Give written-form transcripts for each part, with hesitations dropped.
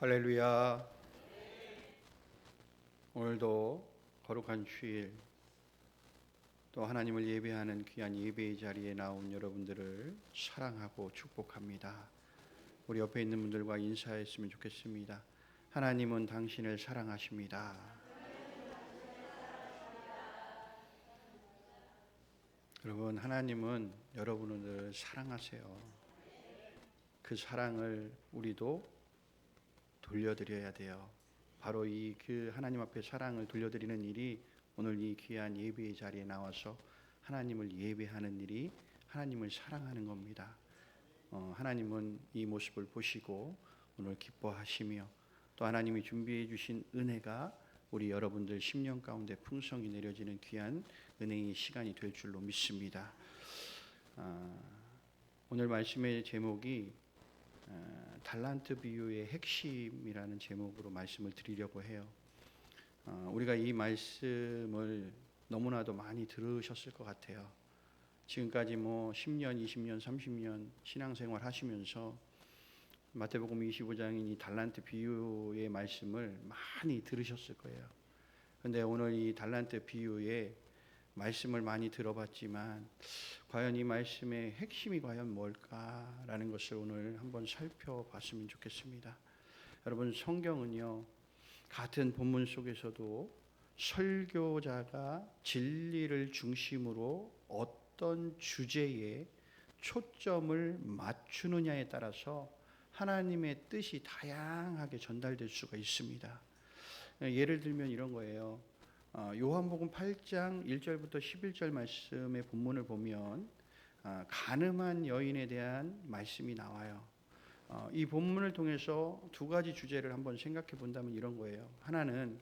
할렐루야. 오늘도 거룩한 주일, 또 하나님을 예배하는 귀한 예배의 자리에 나온 여러분들을 사랑하고 축복합니다. 우리 옆에 있는 분들과 인사했으면 좋겠습니다. 하나님은 당신을 사랑하십니다. 여러분, 하나님은 여러분을 사랑하세요. 그 사랑을 우리도 돌려드려야 돼요. 바로 그 하나님 앞에 사랑을 돌려드리는 일이 오늘 이 귀한 예배의 자리에 나와서 하나님을 예배하는 일이 하나님을 사랑하는 겁니다. 하나님은 이 모습을 보시고 오늘 기뻐하시며 또 하나님이 준비해 주신 은혜가 우리 여러분들 심령 가운데 풍성히 내려지는 귀한 은혜의 시간이 될 줄로 믿습니다. 오늘 말씀의 제목이 달란트 비유의 핵심이라는 제목으로 말씀을 드리려고 해요. 우리가 이 말씀을 너무나도 많이 들으셨을 것 같아요. 지금까지 10년, 20년, 30년 신앙생활 하시면서 마태복음 25장인 이 달란트 비유의 말씀을 많이 들으셨을 거예요. 그런데 오늘 이 달란트 비유의 말씀을 많이 들어봤지만 과연 이 말씀의 핵심이 과연 뭘까라는 것을 오늘 한번 살펴봤으면 좋겠습니다. 여러분, 성경은요, 같은 본문 속에서도 설교자가 진리를 중심으로 어떤 주제에 초점을 맞추느냐에 따라서 하나님의 뜻이 다양하게 전달될 수가 있습니다. 예를 들면 이런 거예요. 요한복음 8장 1절부터 11절 말씀의 본문을 보면 간음한 여인에 대한 말씀이 나와요. 이 본문을 통해서 두 가지 주제를 한번 생각해 본다면 이런 거예요. 하나는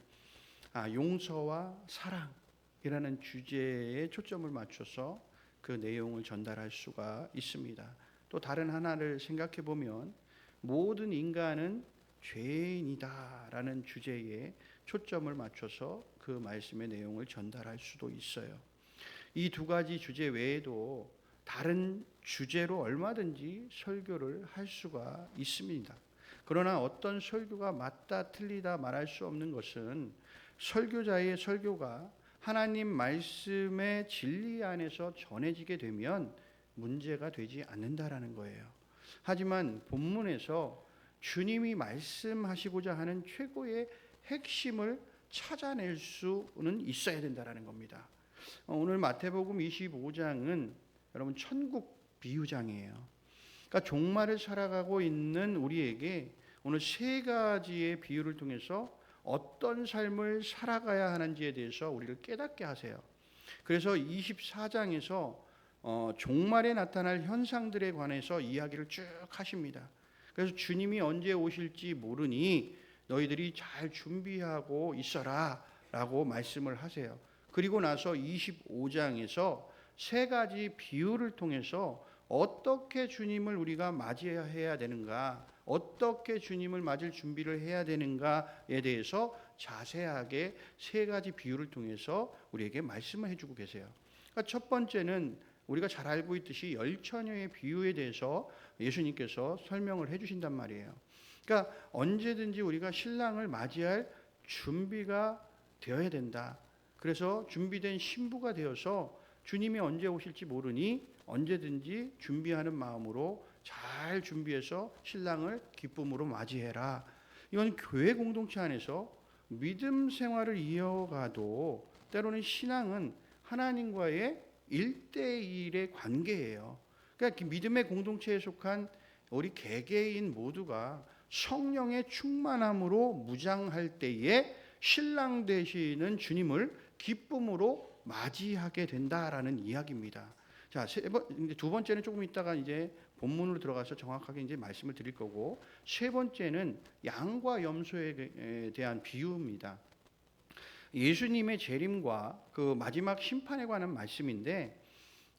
용서와 사랑이라는 주제에 초점을 맞춰서 그 내용을 전달할 수가 있습니다. 또 다른 하나를 생각해 보면 모든 인간은 죄인이다라는 주제에 초점을 맞춰서 그 말씀의 내용을 전달할 수도 있어요. 이 두 가지 주제 외에도 다른 주제로 얼마든지 설교를 할 수가 있습니다. 그러나 어떤 설교가 맞다 틀리다 말할 수 없는 것은 설교자의 설교가 하나님 말씀의 진리 안에서 전해지게 되면 문제가 되지 않는다라는 거예요. 하지만 본문에서 주님이 말씀하시고자 하는 최고의 핵심을 찾아낼 수는 있어야 된다라는 겁니다. 오늘 마태복음 25장은 여러분 천국 비유장이에요. 그러니까 종말을 살아가고 있는 우리에게 오늘 세 가지의 비유를 통해서 어떤 삶을 살아가야 하는지에 대해서 우리를 깨닫게 하세요. 그래서 24장에서 종말에 나타날 현상들에 관해서 이야기를 쭉 하십니다. 그래서 주님이 언제 오실지 모르니 너희들이 잘 준비하고 있어라 라고 말씀을 하세요. 그리고 나서 25장에서 세 가지 비유를 통해서 어떻게 주님을 우리가 맞이해야 되는가, 어떻게 주님을 맞을 준비를 해야 되는가에 대해서 자세하게 세 가지 비유를 통해서 우리에게 말씀을 해주고 계세요. 그러니까 첫 번째는 우리가 잘 알고 있듯이 열처녀의 비유에 대해서 예수님께서 설명을 해주신단 말이에요. 그러니까 언제든지 우리가 신랑을 맞이할 준비가 되어야 된다. 그래서 준비된 신부가 되어서 주님이 언제 오실지 모르니 언제든지 준비하는 마음으로 잘 준비해서 신랑을 기쁨으로 맞이해라. 이건 교회 공동체 안에서 믿음 생활을 이어가도 때로는 신앙은 하나님과의 1대1의 관계예요. 그러니까 믿음의 공동체에 속한 우리 개개인 모두가 성령의 충만함으로 무장할 때에 신랑 되시는 주님을 기쁨으로 맞이하게 된다라는 이야기입니다. 자, 두 번째는 조금 있다가 이제 본문으로 들어가서 정확하게 이제 말씀을 드릴 거고, 세 번째는 양과 염소에 대한 비유입니다. 예수님의 재림과 그 마지막 심판에 관한 말씀인데,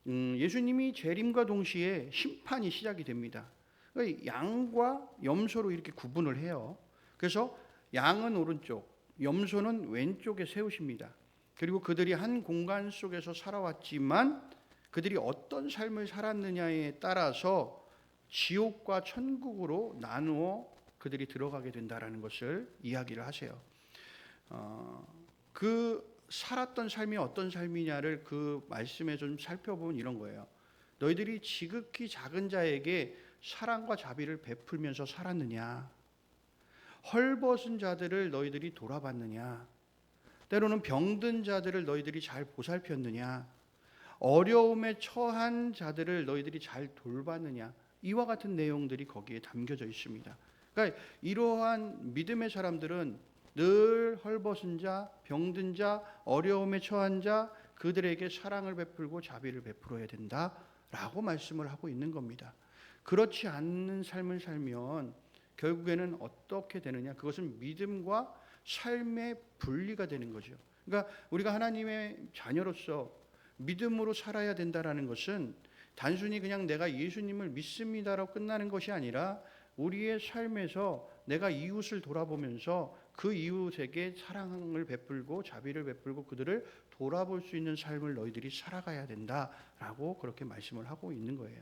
예수님이 재림과 동시에 심판이 시작이 됩니다. 양과 염소로 이렇게 구분을 해요. 그래서 양은 오른쪽, 염소는 왼쪽에 세우십니다. 그리고 그들이 한 공간 속에서 살아왔지만 그들이 어떤 삶을 살았느냐에 따라서 지옥과 천국으로 나누어 그들이 들어가게 된다라는 것을 이야기를 하세요. 그 살았던 삶이 어떤 삶이냐를 그 말씀에 좀 살펴보면 이런 거예요. 너희들이 지극히 작은 자에게 사랑과 자비를 베풀면서 살았느냐? 헐벗은 자들을 너희들이 돌아봤느냐? 때로는 병든 자들을 너희들이 잘 보살폈느냐? 어려움에 처한 자들을 너희들이 잘 돌봤느냐? 이와 같은 내용들이 거기에 담겨져 있습니다. 그러니까 이러한 믿음의 사람들은 늘 헐벗은 자, 병든 자, 어려움에 처한 자, 그들에게 사랑을 베풀고 자비를 베풀어야 된다라고 말씀을 하고 있는 겁니다. 그렇지 않는 삶을 살면 결국에는 어떻게 되느냐? 그것은 믿음과 삶의 분리가 되는 거죠. 그러니까 우리가 하나님의 자녀로서 믿음으로 살아야 된다라는 것은 단순히 그냥 내가 예수님을 믿습니다라고 끝나는 것이 아니라 우리의 삶에서 내가 이웃을 돌아보면서 그 이웃에게 사랑을 베풀고 자비를 베풀고 그들을 돌아볼 수 있는 삶을 너희들이 살아가야 된다라고 그렇게 말씀을 하고 있는 거예요.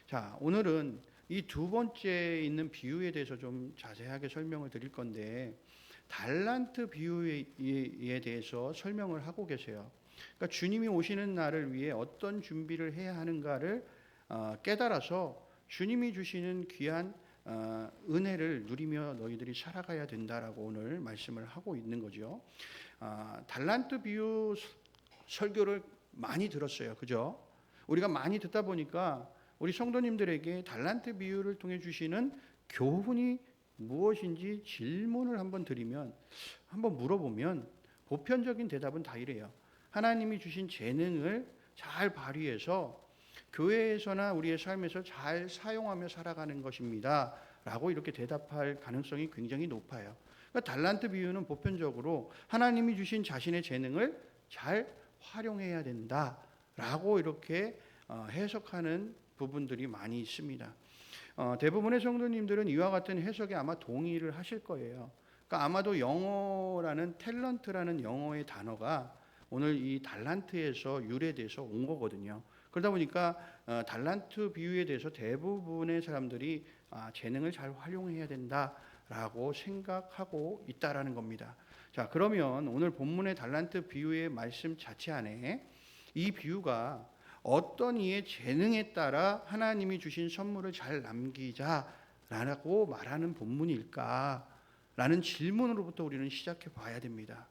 자, 오늘은 이 두 번째 있는 비유에 대해서 좀 자세하게 설명을 드릴 건데 달란트 비유에 대해서 설명을 하고 계세요. 그러니까 주님이 오시는 날을 위해 어떤 준비를 해야 하는가를 깨달아서 주님이 주시는 귀한 은혜를 누리며 너희들이 살아가야 된다라고 오늘 말씀을 하고 있는 거죠. 달란트 비유 설교를 많이 들었어요. 그죠? 우리가 많이 듣다 보니까 우리 성도님들에게 달란트 비유를 통해 주시는 교훈이 무엇인지 질문을 한번 드리면, 한번 물어보면 보편적인 대답은 다 이래요. 하나님이 주신 재능을 잘 발휘해서 교회에서나 우리의 삶에서 잘 사용하며 살아가는 것입니다 라고 이렇게 대답할 가능성이 굉장히 높아요. 그러니까 달란트 비유는 보편적으로 하나님이 주신 자신의 재능을 잘 활용해야 된다라고 이렇게 해석하는 부분들이 많이 있습니다. 대부분의 성도님들은 이와 같은 해석에 아마 동의를 하실 거예요. 그러니까 아마도 영어라는 탤런트라는 영어의 단어가 오늘 이 달란트에서 유래돼서 온 거거든요. 그러다 보니까 달란트 비유에 대해서 대부분의 사람들이 재능을 잘 활용해야 된다라고 생각하고 있다라는 겁니다. 자, 그러면 오늘 본문의 달란트 비유의 말씀 자체 안에 이 비유가 어떤 이의 재능에 따라 하나님이 주신 선물을 잘 남기자라고 말하는 본문일까라는 질문으로부터 우리는 시작해 봐야 됩니다.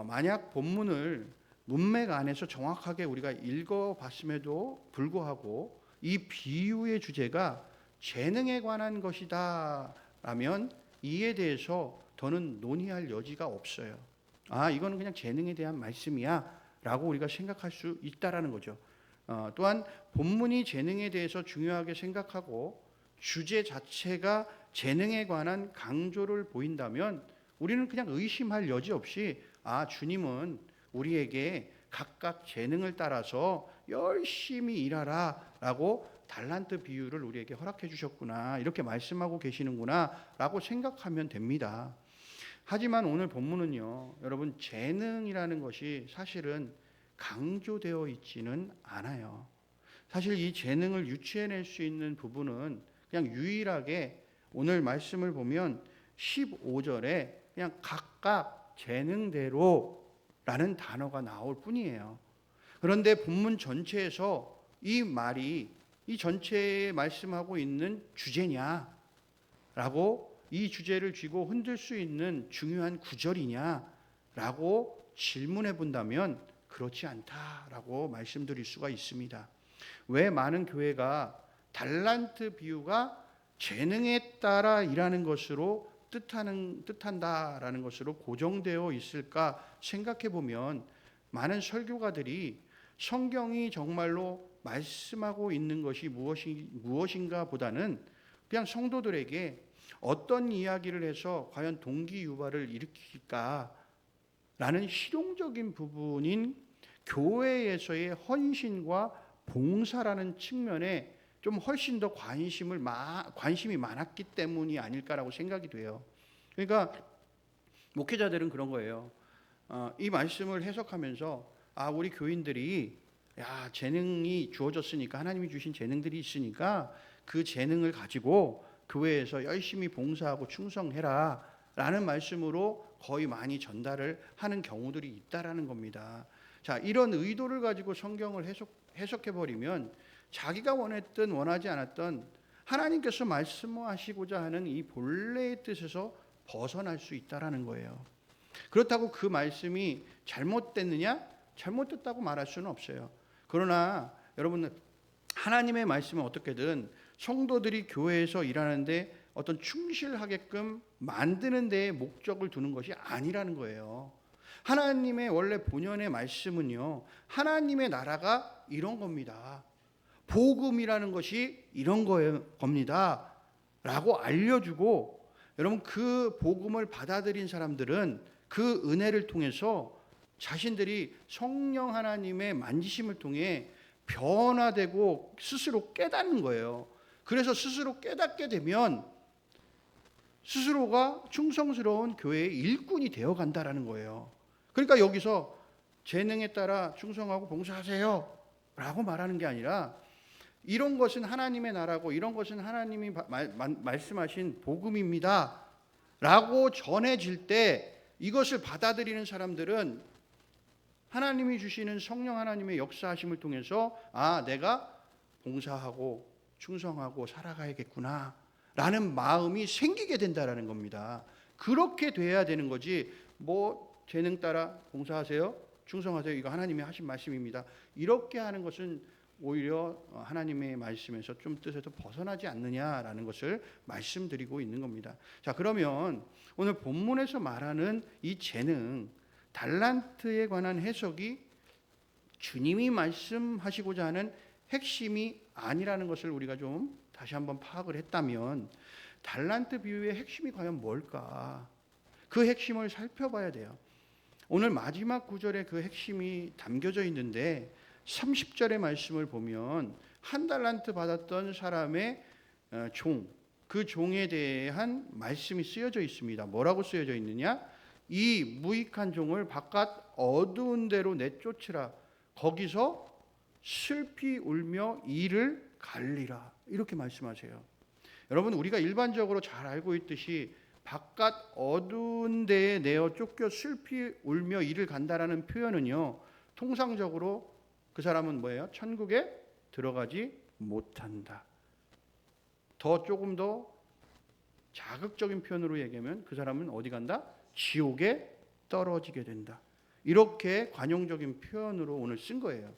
만약 본문을 문맥 안에서 정확하게 우리가 읽어봤음에도 불구하고 이 비유의 주제가 재능에 관한 것이다라면 이에 대해서 더는 논의할 여지가 없어요. 이거는 그냥 재능에 대한 말씀이야라고 우리가 생각할 수 있다라는 거죠. 또한 본문이 재능에 대해서 중요하게 생각하고 주제 자체가 재능에 관한 강조를 보인다면 우리는 그냥 의심할 여지 없이 주님은 우리에게 각각 재능을 따라서 열심히 일하라 라고 달란트 비유를 우리에게 허락해 주셨구나, 이렇게 말씀하고 계시는구나 라고 생각하면 됩니다. 하지만 오늘 본문은요, 여러분, 재능이라는 것이 사실은 강조되어 있지는 않아요. 사실 이 재능을 유추해낼 수 있는 부분은 그냥 유일하게 오늘 말씀을 보면 15절에 그냥 각각 재능대로 라는 단어가 나올 뿐이에요. 그런데 본문 전체에서 이 말이 이 전체에 말씀하고 있는 주제냐 라고, 이 주제를 쥐고 흔들 수 있는 중요한 구절이냐 라고 질문해 본다면 그렇지 않다라고 말씀드릴 수가 있습니다. 왜 많은 교회가 달란트 비유가 재능에 따라 일하는 것으로 뜻한다라는 것으로 고정되어 있을까 생각해 보면 많은 설교가들이 성경이 정말로 말씀하고 있는 것이 무엇인가 보다는 그냥 성도들에게 어떤 이야기를 해서 과연 동기유발을 일으킬까 라는 실용적인 부분인 교회에서의 헌신과 봉사라는 측면에 좀 훨씬 더 관심이 많았기 때문이 아닐까라고 생각이 돼요. 그러니까 목회자들은 그런 거예요. 이 말씀을 해석하면서 우리 교인들이 재능이 주어졌으니까, 하나님이 주신 재능들이 있으니까 그 재능을 가지고 교회에서 열심히 봉사하고 충성해라 라는 말씀으로 거의 많이 전달을 하는 경우들이 있다라는 겁니다. 자, 이런 의도를 가지고 성경을 해석해 버리면 자기가 원했든 원하지 않았던 하나님께서 말씀하시고자 하는 이 본래의 뜻에서 벗어날 수 있다라는 거예요. 그렇다고 그 말씀이 잘못됐느냐? 잘못됐다고 말할 수는 없어요. 그러나 여러분, 하나님의 말씀은 어떻게든 성도들이 교회에서 일하는데 어떤 충실하게끔 만드는 데에 목적을 두는 것이 아니라는 거예요. 하나님의 원래 본연의 말씀은요, 하나님의 나라가 이런 겁니다. 복음이라는 것이 이런 겁니다. 라고 알려주고, 여러분 그 복음을 받아들인 사람들은 그 은혜를 통해서 자신들이 성령 하나님의 만지심을 통해 변화되고 스스로 깨닫는 거예요. 그래서 스스로 깨닫게 되면 스스로가 충성스러운 교회의 일꾼이 되어 간다라는 거예요. 그러니까 여기서 재능에 따라 충성하고 봉사하세요 라고 말하는 게 아니라, 이런 것은 하나님의 나라고 이런 것은 하나님이 말씀하신 복음입니다 라고 전해질 때 이것을 받아들이는 사람들은 하나님이 주시는 성령 하나님의 역사하심을 통해서 내가 봉사하고 충성하고 살아가야겠구나 라는 마음이 생기게 된다라는 겁니다. 그렇게 돼야 되는 거지, 뭐 재능 따라 봉사하세요, 충성하세요, 이거 하나님이 하신 말씀입니다, 이렇게 하는 것은 오히려 하나님의 말씀에서 좀 뜻에서 벗어나지 않느냐라는 것을 말씀드리고 있는 겁니다. 자, 그러면 오늘 본문에서 말하는 이 재능, 달란트에 관한 해석이 주님이 말씀하시고자 하는 핵심이 아니라는 것을 우리가 좀 다시 한번 파악을 했다면, 달란트 비유의 핵심이 과연 뭘까? 그 핵심을 살펴봐야 돼요. 오늘 마지막 구절에 그 핵심이 담겨져 있는데 30절의 말씀을 보면 한 달란트 받았던 사람의 그 종에 대한 말씀이 쓰여져 있습니다. 뭐라고 쓰여져 있느냐? 이 무익한 종을 바깥 어두운 데로 내쫓으라. 거기서 슬피 울며 이를 갈리라. 이렇게 말씀하세요. 여러분, 우리가 일반적으로 잘 알고 있듯이 바깥 어두운 데에 내어 쫓겨 슬피 울며 이를 간다라는 표현은요, 통상적으로 그 사람은 뭐예요? 천국에 들어가지 못한다. 조금 더 자극적인 표현으로 얘기하면 그 사람은 어디 간다? 지옥에 떨어지게 된다. 이렇게 관용적인 표현으로 오늘 쓴 거예요.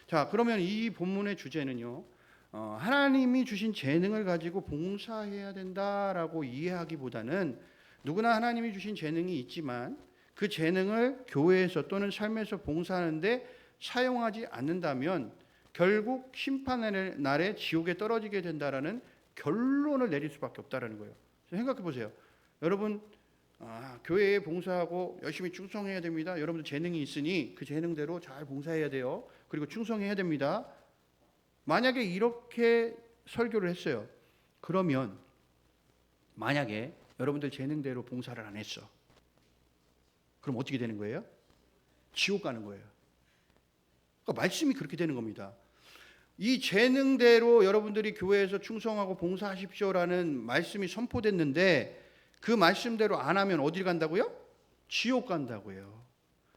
자, 그러면 이 본문의 주제는요, 하나님이 주신 재능을 가지고 봉사해야 된다라고 이해하기보다는, 누구나 하나님이 주신 재능이 있지만 그 재능을 교회에서 또는 삶에서 봉사하는데 사용하지 않는다면 결국 심판의 날에 지옥에 떨어지게 된다라는 결론을 내릴 수밖에 없다라는 거예요. 생각해 보세요. 여러분, 교회에 봉사하고 열심히 충성해야 됩니다. 여러분들 재능이 있으니 그 재능대로 잘 봉사해야 돼요. 그리고 충성해야 됩니다. 만약에 이렇게 설교를 했어요. 그러면 만약에 여러분들 재능대로 봉사를 안 했어. 그럼 어떻게 되는 거예요? 지옥 가는 거예요. 그러니까 말씀이 그렇게 되는 겁니다. 이 재능대로 여러분들이 교회에서 충성하고 봉사하십시오라는 말씀이 선포됐는데 그 말씀대로 안 하면 어디 간다고요? 지옥 간다고요.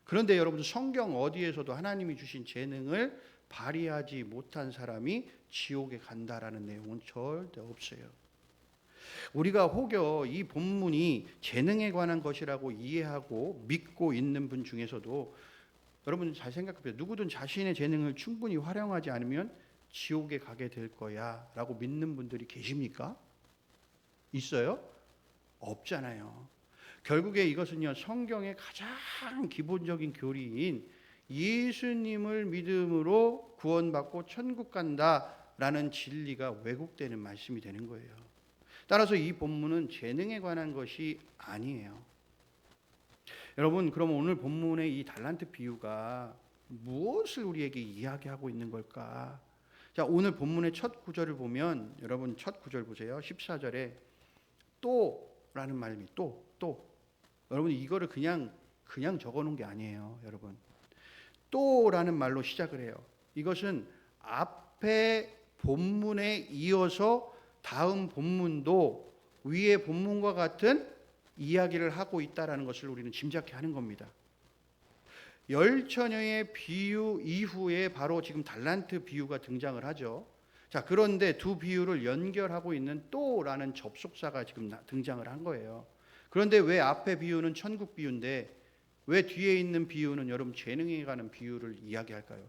그런데 여러분, 성경 어디에서도 하나님이 주신 재능을 발휘하지 못한 사람이 지옥에 간다라는 내용은 절대 없어요. 우리가 혹여 이 본문이 재능에 관한 것이라고 이해하고 믿고 있는 분 중에서도, 여러분 잘 생각해보세요. 누구든 자신의 재능을 충분히 활용하지 않으면 지옥에 가게 될 거야 라고 믿는 분들이 계십니까? 있어요? 없잖아요. 결국에 이것은요, 성경의 가장 기본적인 교리인 예수님을 믿음으로 구원받고 천국 간다라는 진리가 왜곡되는 말씀이 되는 거예요. 따라서 이 본문은 재능에 관한 것이 아니에요. 여러분, 그럼 오늘 본문의 이 달란트 비유가 무엇을 우리에게 이야기하고 있는 걸까? 자, 오늘 본문의 첫 구절을 보면, 여러분 첫 구절 보세요. 14절에 또라는 말이 또. 여러분, 이거를 그냥 적어놓은 게 아니에요. 여러분, 또라는 말로 시작을 해요. 이것은 앞에 본문에 이어서 다음 본문도 위의 본문과 같은 이야기를 하고 있다라는 것을 우리는 짐작케 하는 겁니다. 열 처녀의 비유 이후에 바로 지금 달란트 비유가 등장을 하죠. 자, 그런데 두 비유를 연결하고 있는 또라는 접속사가 지금 등장을 한 거예요. 그런데 왜 앞에 비유는 천국 비유인데 왜 뒤에 있는 비유는 여러분 재능에 관한 비유를 이야기할까요?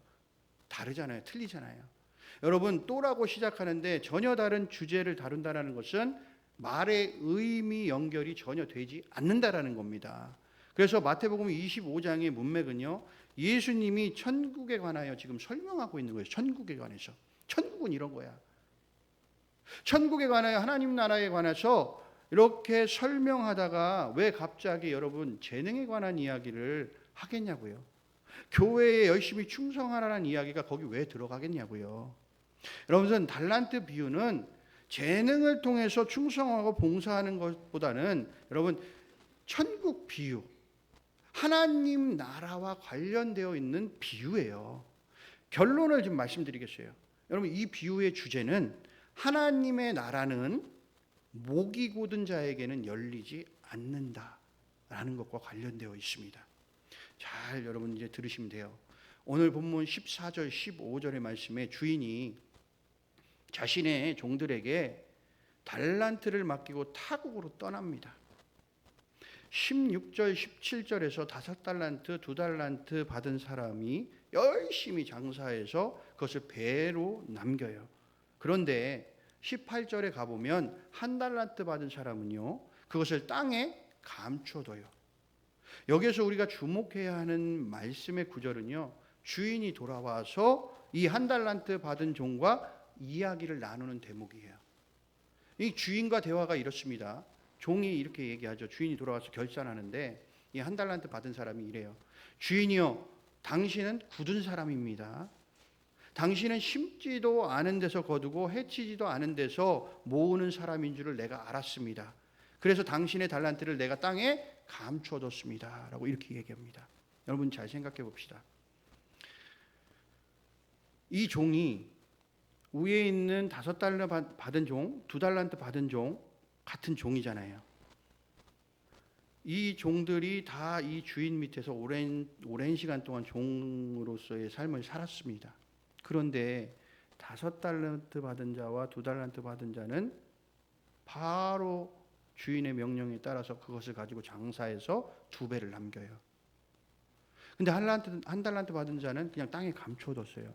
다르잖아요. 틀리잖아요. 여러분, 또라고 시작하는데 전혀 다른 주제를 다룬다는 것은 말의 의미 연결이 전혀 되지 않는다라는 겁니다. 그래서 마태복음 25장의 문맥은요, 예수님이 천국에 관하여 지금 설명하고 있는 거예요. 천국에 관해서. 천국은 이런 거야. 천국에 관하여 하나님 나라에 관해서 이렇게 설명하다가 왜 갑자기 여러분 재능에 관한 이야기를 하겠냐고요. 교회에 열심히 충성하라는 이야기가 거기 왜 들어가겠냐고요. 여러분, 달란트 비유는 재능을 통해서 충성하고 봉사하는 것보다는 여러분 천국 비유, 하나님 나라와 관련되어 있는 비유예요. 결론을 좀 말씀드리겠어요. 여러분, 이 비유의 주제는 하나님의 나라는 목이 곧은 자에게는 열리지 않는다라는 것과 관련되어 있습니다. 잘 여러분 이제 들으시면 돼요. 오늘 본문 14절 15절의 말씀에 주인이 자신의 종들에게 달란트를 맡기고 타국으로 떠납니다. 16절 17절에서 5달란트 2달란트 받은 사람이 열심히 장사해서 그것을 배로 남겨요. 그런데 18절에 가보면 1달란트 받은 사람은요, 그것을 땅에 감춰둬요. 여기에서 우리가 주목해야 하는 말씀의 구절은요, 주인이 돌아와서 이 1달란트 받은 종과 이야기를 나누는 대목이에요. 이 주인과 대화가 이렇습니다. 종이 이렇게 얘기하죠. 주인이 돌아와서 결산하는데 이 1달란트 받은 사람이 이래요. 주인이요, 당신은 굳은 사람입니다. 당신은 심지도 않은 데서 거두고 해치지도 않은 데서 모으는 사람인 줄을 내가 알았습니다. 그래서 당신의 달란트를 내가 땅에 감춰뒀습니다. 라고 이렇게 얘기합니다. 여러분 잘 생각해 봅시다. 이 종이 위에 있는 5달러 받은 종, 2달란트 받은 종 같은 종이잖아요. 이 종들이 다 이 주인 밑에서 오랜 시간 동안 종으로서의 삶을 살았습니다. 그런데 5달란트 받은 자와 2달란트 받은 자는 바로 주인의 명령에 따라서 그것을 가지고 장사해서 2배를 남겨요. 근데 1달란트 받은 자는 그냥 땅에 감춰뒀어요.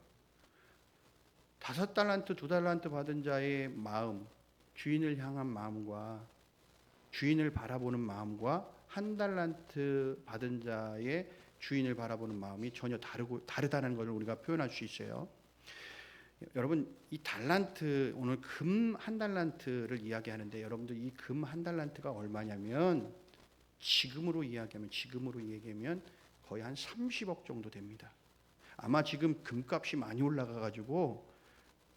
5달란트, 2달란트 받은 자의 마음, 주인을 향한 마음과 주인을 바라보는 마음과 1달란트 받은 자의 주인을 바라보는 마음이 전혀 다르다는 것을 우리가 표현할 수 있어요. 여러분, 이 달란트, 오늘 금 1달란트를 이야기하는데 여러분들 이 금 1달란트가 얼마냐면 지금으로 얘기하면 거의 한 30억 정도 됩니다. 아마 지금 금값이 많이 올라가 가지고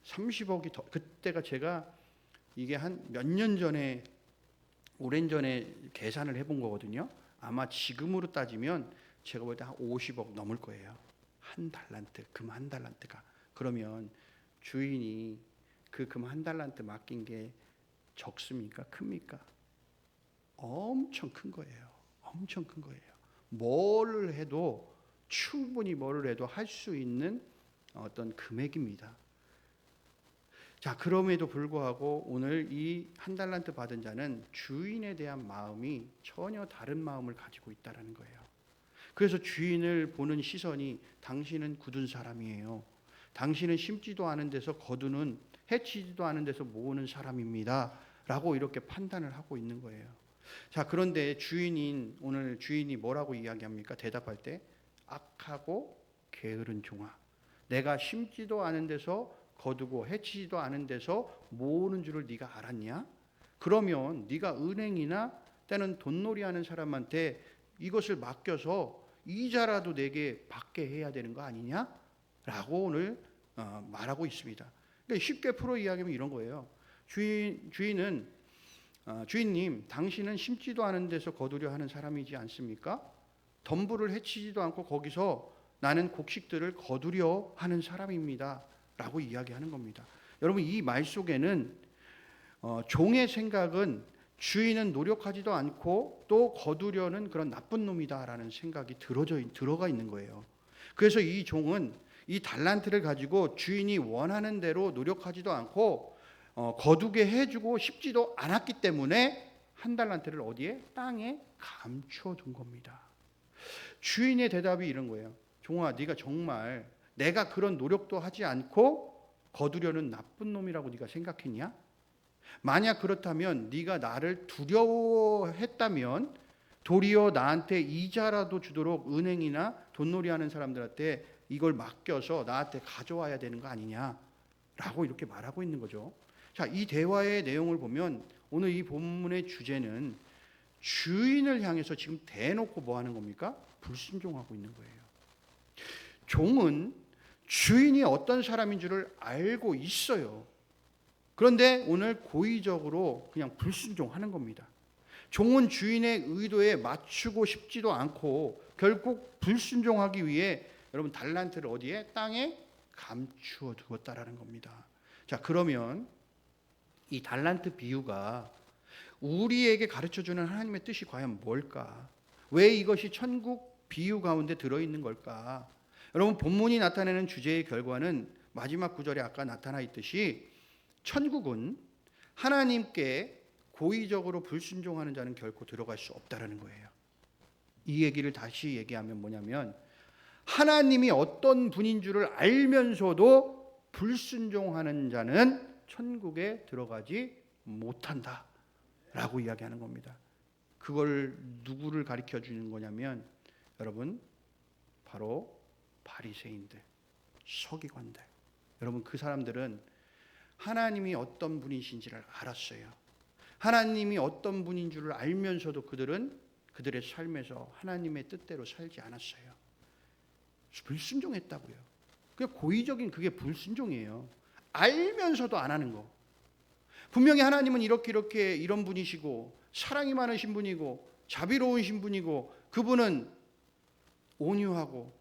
30억이 더, 그때가 제가 이게 한 몇 년 전에 오랜 전에 계산을 해본 거거든요. 아마 지금으로 따지면 제가 볼 때 한 50억 넘을 거예요. 1달란트, 금 1달란트가. 그러면 주인이 그 금 1달란트 맡긴 게 적습니까? 큽니까? 엄청 큰 거예요. 엄청 큰 거예요. 뭐를 해도 충분히 뭐를 해도 할 수 있는 어떤 금액입니다. 자, 그럼에도 불구하고 오늘 이 1달란트 받은 자는 주인에 대한 마음이 전혀 다른 마음을 가지고 있다는 거예요. 그래서 주인을 보는 시선이 당신은 굳은 사람이에요. 당신은 심지도 않은 데서 거두는, 해치지도 않은 데서 모으는 사람입니다. 라고 이렇게 판단을 하고 있는 거예요. 자, 그런데 오늘 주인이 뭐라고 이야기합니까? 대답할 때 악하고 게으른 종아, 내가 심지도 않은 데서 거두고 해치지도 않은 데서 모으는 줄을 네가 알았냐? 그러면 네가 은행이나 때는 돈놀이하는 사람한테 이것을 맡겨서 이자라도 내게 받게 해야 되는 거 아니냐? 라고 오늘 말하고 있습니다. 그러니까 쉽게 풀어 이야기하면 이런 거예요. 주인님, 당신은 심지도 않은 데서 거두려 하는 사람이지 않습니까? 덤불을 해치지도 않고 거기서 나는 곡식들을 거두려 하는 사람입니다. 라고 이야기하는 겁니다. 여러분, 이 말 속에는 종의 생각은 주인은 노력하지도 않고 또 거두려는 그런 나쁜 놈이다라는 생각이 들어가 있는 거예요. 그래서 이 종은 이 달란트를 가지고 주인이 원하는 대로 노력하지도 않고 거두게 해주고 싶지도 않았기 때문에 한 달란트를 어디에? 땅에 감춰둔 겁니다. 주인의 대답이 이런 거예요. 종아, 네가 정말 내가 그런 노력도 하지 않고 거두려는 나쁜 놈이라고 네가 생각했냐? 만약 그렇다면 네가 나를 두려워했다면 도리어 나한테 이자라도 주도록 은행이나 돈놀이하는 사람들한테 이걸 맡겨서 나한테 가져와야 되는 거 아니냐라고 이렇게 말하고 있는 거죠. 자, 이 대화의 내용을 보면 오늘 이 본문의 주제는 주인을 향해서 지금 대놓고 뭐 하는 겁니까? 불순종하고 있는 거예요. 종은 주인이 어떤 사람인 줄을 알고 있어요. 그런데 오늘 고의적으로 그냥 불순종하는 겁니다. 종은 주인의 의도에 맞추고 싶지도 않고 결국 불순종하기 위해 여러분 달란트를 어디에? 땅에 감추어 두었다라는 겁니다. 자, 그러면 이 달란트 비유가 우리에게 가르쳐주는 하나님의 뜻이 과연 뭘까? 왜 이것이 천국 비유 가운데 들어있는 걸까? 여러분 본문이 나타내는 주제의 결과는 마지막 구절에 아까 나타나 있듯이 천국은 하나님께 고의적으로 불순종하는 자는 결코 들어갈 수 없다라는 거예요. 이 얘기를 다시 얘기하면 뭐냐면 하나님이 어떤 분인 줄을 알면서도 불순종하는 자는 천국에 들어가지 못한다라고 이야기하는 겁니다. 그걸 누구를 가리켜 주는 거냐면 여러분 바로 바리새인들, 서기관들. 여러분 그 사람들은 하나님이 어떤 분이신지를 알았어요. 하나님이 어떤 분인 줄을 알면서도 그들은 그들의 삶에서 하나님의 뜻대로 살지 않았어요. 불순종했다고요. 그게 고의적인 그게 불순종이에요. 알면서도 안 하는 거. 분명히 하나님은 이렇게 이런 분이시고 사랑이 많으신 분이고 자비로우신 분이고 그분은 온유하고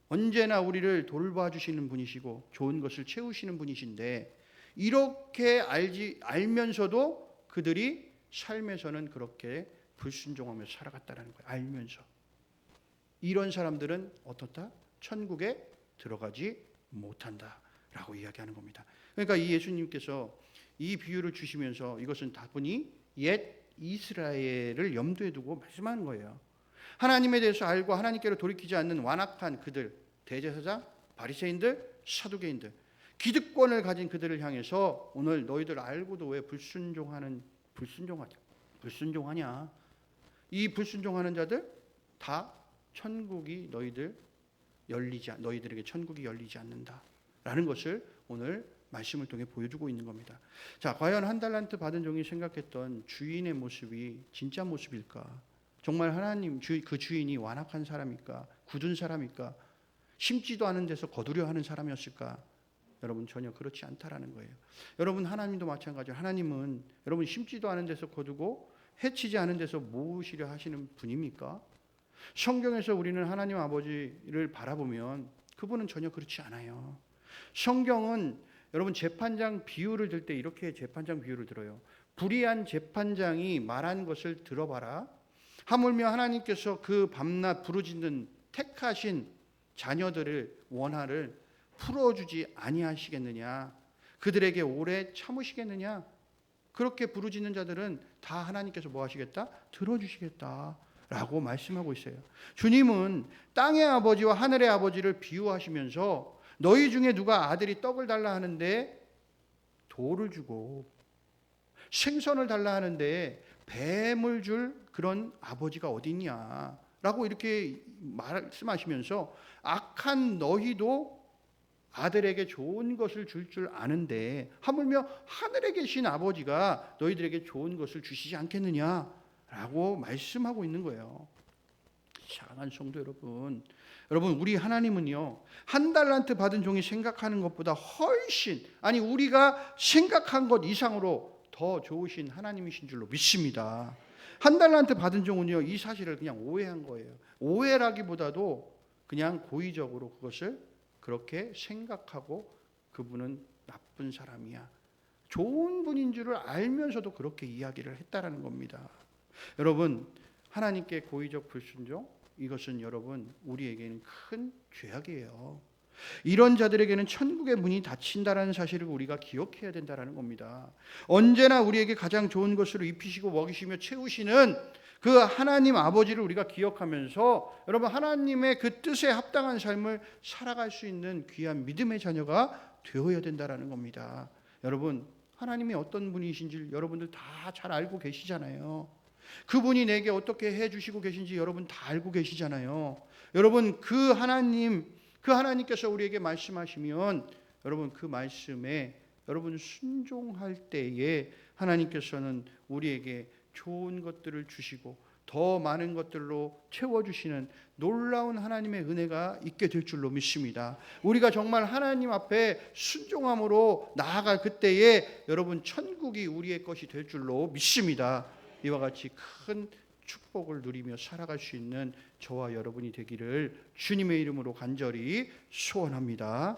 언제나 우리를 돌봐주시는 분이시고 좋은 것을 채우시는 분이신데 이렇게 알면서도 그들이 삶에서는 그렇게 불순종하며 살아갔다는 거예요. 알면서. 이런 사람들은 어떻다? 천국에 들어가지 못한다라고 이야기하는 겁니다. 그러니까 이 예수님께서 이 비유를 주시면서 이것은 다분히 옛 이스라엘을 염두에 두고 말씀하는 거예요. 하나님에 대해서 알고 하나님께로 돌이키지 않는 완악한 그들, 대제사장, 바리새인들, 사두개인들, 기득권을 가진 그들을 향해서 오늘 너희들 알고도 왜 불순종하냐? 이 불순종하는 자들 다 천국이 너희들에게 천국이 열리지 않는다라는 것을 오늘 말씀을 통해 보여주고 있는 겁니다. 자, 과연 한 달란트 받은 종이 생각했던 주인의 모습이 진짜 모습일까? 정말 하나님 그 주인이 완악한 사람일까? 굳은 사람일까? 심지도 않은 데서 거두려 하는 사람이었을까? 여러분 전혀 그렇지 않다라는 거예요. 여러분 하나님도 마찬가지로 하나님은 여러분 심지도 않은 데서 거두고 해치지 않은 데서 모으시려 하시는 분입니까? 성경에서 우리는 하나님 아버지를 바라보면 그분은 전혀 그렇지 않아요. 성경은 여러분 재판장 비유를 들 때 이렇게 재판장 비유를 들어요. 불의한 재판장이 말한 것을 들어봐라. 하물며 하나님께서 그 밤낮 부르짖는 택하신 자녀들을 원한을 풀어주지 아니하시겠느냐? 그들에게 오래 참으시겠느냐? 그렇게 부르짖는 자들은 다 하나님께서 뭐 하시겠다? 들어주시겠다 라고 말씀하고 있어요. 주님은 땅의 아버지와 하늘의 아버지를 비유하시면서 너희 중에 누가 아들이 떡을 달라 하는데 돌을 주고 생선을 달라 하는데 뱀을 줄 그런 아버지가 어디 있냐 라고 이렇게 말씀하시면서 악한 너희도 아들에게 좋은 것을 줄 줄 아는데 하물며 하늘에 계신 아버지가 너희들에게 좋은 것을 주시지 않겠느냐라고 말씀하고 있는 거예요. 사랑하는 성도 여러분, 우리 하나님은요 한 달란트 받은 종이 생각하는 것보다 훨씬 우리가 생각한 것 이상으로 더 좋으신 하나님이신 줄로 믿습니다. 한 달란트 받은 종은요 이 사실을 그냥 오해한 거예요. 오해라기보다도 그냥 고의적으로 그것을 그렇게 생각하고 그분은 나쁜 사람이야, 좋은 분인 줄을 알면서도 그렇게 이야기를 했다라는 겁니다. 여러분, 하나님께 고의적 불순종, 이것은 여러분 우리에게는 큰 죄악이에요. 이런 자들에게는 천국의 문이 닫힌다라는 사실을 우리가 기억해야 된다라는 겁니다. 언제나 우리에게 가장 좋은 것으로 입히시고 먹이시며 채우시는 그 하나님 아버지를 우리가 기억하면서 여러분 하나님의 그 뜻에 합당한 삶을 살아갈 수 있는 귀한 믿음의 자녀가 되어야 된다라는 겁니다. 여러분, 하나님이 어떤 분이신지 여러분들 다 잘 알고 계시잖아요. 그분이 내게 어떻게 해주시고 계신지 여러분 다 알고 계시잖아요. 여러분, 그 하나님께서 우리에게 말씀하시면 여러분 그 말씀에 여러분 순종할 때에 하나님께서는 우리에게 좋은 것들을 주시고 더 많은 것들로 채워주시는 놀라운 하나님의 은혜가 있게 될 줄로 믿습니다. 우리가 정말 하나님 앞에 순종함으로 나아갈 그때에 여러분 천국이 우리의 것이 될 줄로 믿습니다. 이와 같이 큰 축복을 누리며 살아갈 수 있는 저와 여러분이 되기를 주님의 이름으로 간절히 소원합니다.